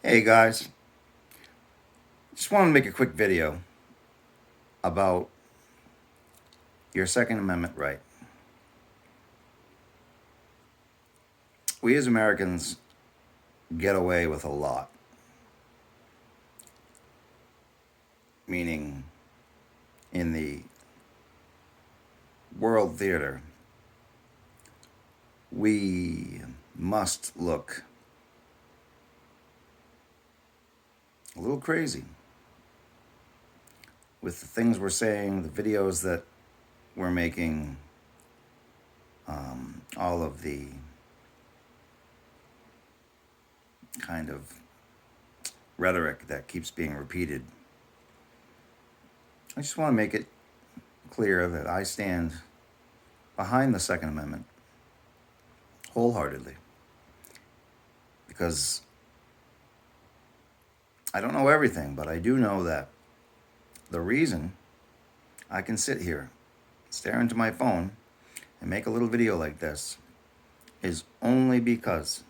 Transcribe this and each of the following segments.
Hey guys, just want to make a quick video about your Second Amendment right. We as Americans get away with a lot, meaning in the world theater, we must look a little crazy with the things we're saying, the videos that we're making, all of the kind of rhetoric that keeps being repeated. I just want to make it clear that I stand behind the Second Amendment wholeheartedly because I don't know everything, but I do know that the reason I can sit here, stare into my phone, and make a little video like this is only because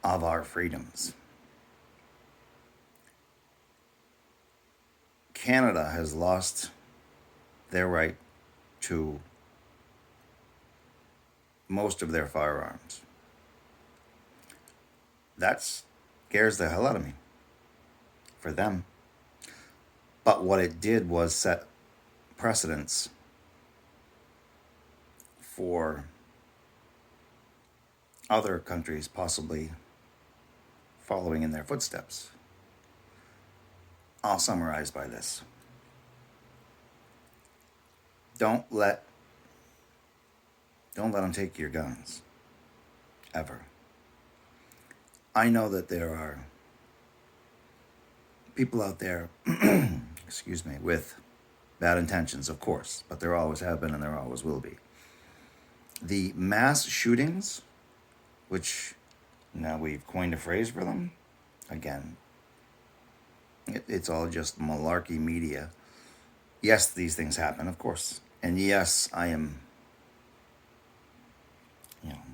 of our freedoms. Canada has lost their right to most of their firearms. That scares the hell out of me for them. But what it did was set precedents for other countries possibly following in their footsteps. I'll summarize by this. Don't let them take your guns. Ever. I know that there are people out there, excuse me, with bad intentions, of course, but there always have been and there always will be. The mass shootings, which now we've coined a phrase for them, again, it's all just malarkey media. Yes, these things happen, of course. And yes, I am,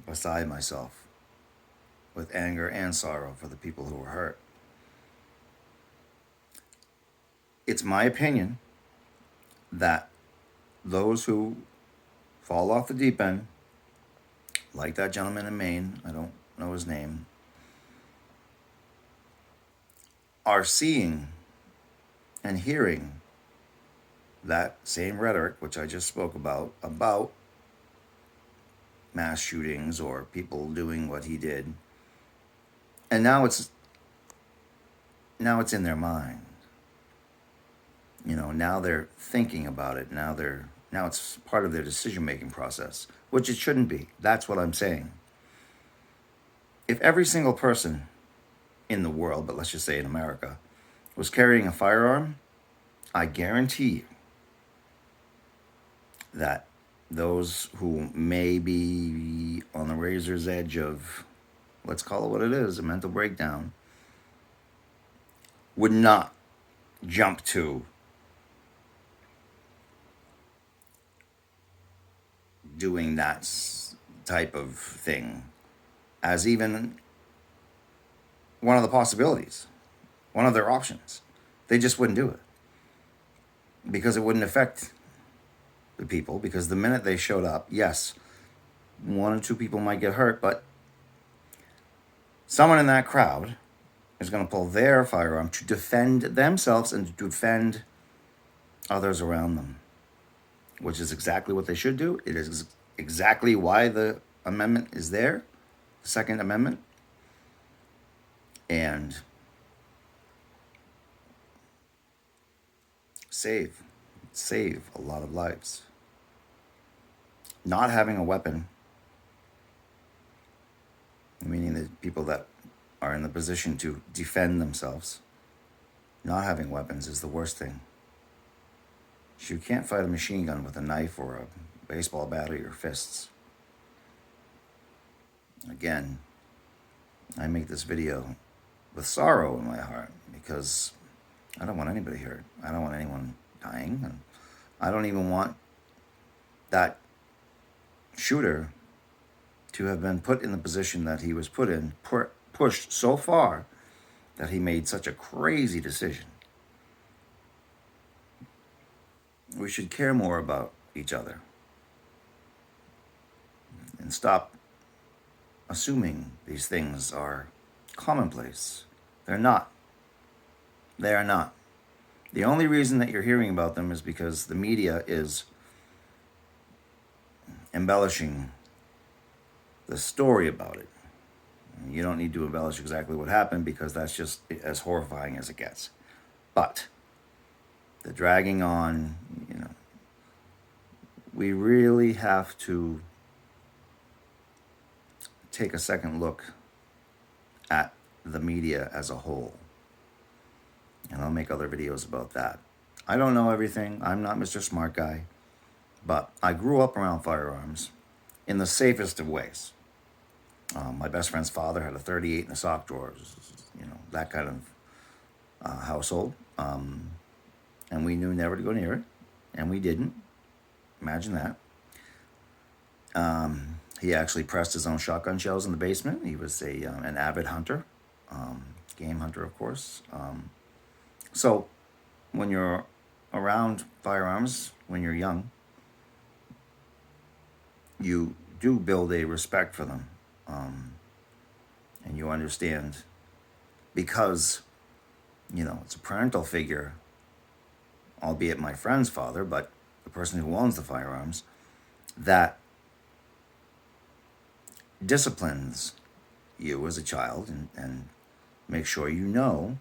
beside myself with anger and sorrow for the people who were hurt. It's my opinion that those who fall off the deep end, like that gentleman in Maine, I don't know his name, are seeing and hearing that same rhetoric, which I just spoke about mass shootings or people doing what he did. And now it's in their mind. Now they're thinking about it. Now it's part of their decision-making process, which it shouldn't be. That's what I'm saying. If every single person in the world, but let's just say in America, was carrying a firearm, I guarantee you that those who may be on the razor's edge of, let's call it what it is, a mental breakdown, would not jump to doing that type of thing as even one of the possibilities, one of their options. They just wouldn't do it because it wouldn't affect the people, because the minute they showed up, yes, one or two people might get hurt, but someone in that crowd is going to pull their firearm to defend themselves and to defend others around them, which is exactly what they should do. It is exactly why the amendment is there, the Second Amendment. And save a lot of lives. Not having a weapon, meaning the people that are in the position to defend themselves, not having weapons is the worst thing. You can't fight a machine gun with a knife or a baseball bat or your fists. Again, I make this video with sorrow in my heart because I don't want anybody hurt. I don't want anyone dying. And I don't even want that shooter to have been put in the position that he was put in pushed so far that he made such a crazy decision. We should care more about each other and stop assuming these things are commonplace. They're not. They are not. The only reason that you're hearing about them is because the media is embellishing the story about it. You don't need to embellish exactly what happened because that's just as horrifying as it gets. But the dragging on, we really have to take a second look at the media as a whole. And I'll make other videos about that. I don't know everything. I'm not Mr. Smart Guy. But I grew up around firearms in the safest of ways. My best friend's father had a 38 in a sock drawer, that kind of household. And we knew never to go near it. And we didn't. Imagine that. He actually pressed his own shotgun shells in the basement. He was an avid hunter, game hunter, of course. So when you're around firearms, when you're young, you do build a respect for them. And you understand because, it's a parental figure, albeit my friend's father, but the person who owns the firearms, that disciplines you as a child and make sure you know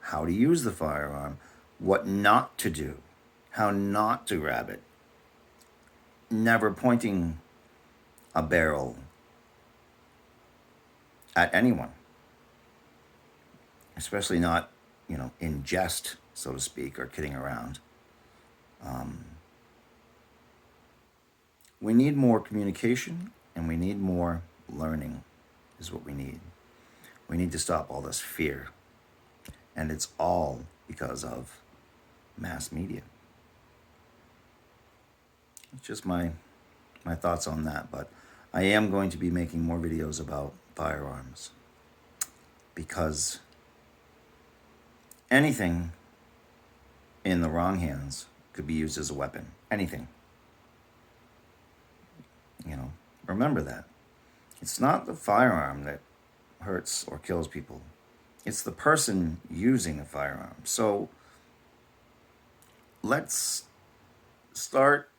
how to use the firearm, what not to do, how not to grab it, never pointing a barrel at anyone, especially not, in jest, so to speak, or kidding around. We need more communication and we need more learning is what we need. We need to stop all this fear. And it's all because of mass media. It's just my thoughts on that, but I am going to be making more videos about firearms because anything in the wrong hands could be used as a weapon. Anything. Remember that. It's not the firearm that hurts or kills people. It's the person using the firearm. So let's start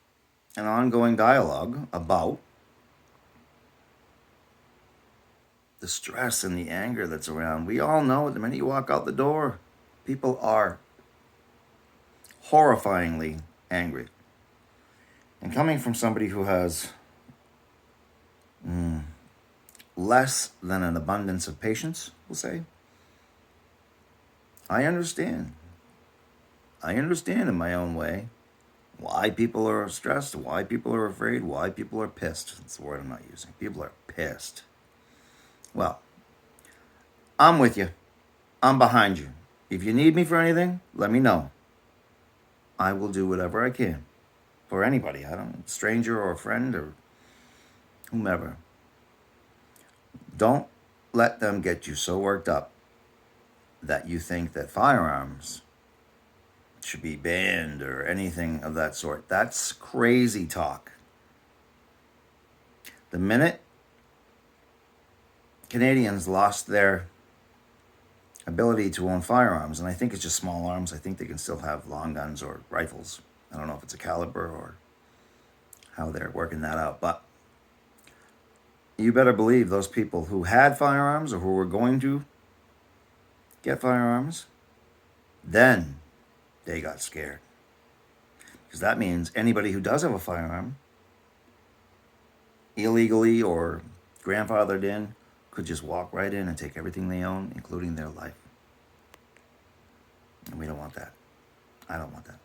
an ongoing dialogue about the stress and the anger that's around. We all know the minute you walk out the door, people are horrifyingly angry. And coming from somebody who has less than an abundance of patience, we'll say, I understand. I understand in my own way why people are stressed, why people are afraid, why people are pissed. That's the word I'm not using. People are pissed. Well, I'm with you. I'm behind you. If you need me for anything, let me know. I will do whatever I can for anybody. I don't know, stranger or a friend or whomever. Don't let them get you so worked up that you think that firearms should be banned or anything of that sort. That's crazy talk. The minute Canadians lost their ability to own firearms, and I think it's just small arms. I think they can still have long guns or rifles. I don't know if it's a caliber or how they're working that out, but you better believe those people who had firearms or who were going to get firearms, then they got scared. Because that means anybody who does have a firearm, illegally or grandfathered in, could just walk right in and take everything they own, including their life. And we don't want that. I don't want that.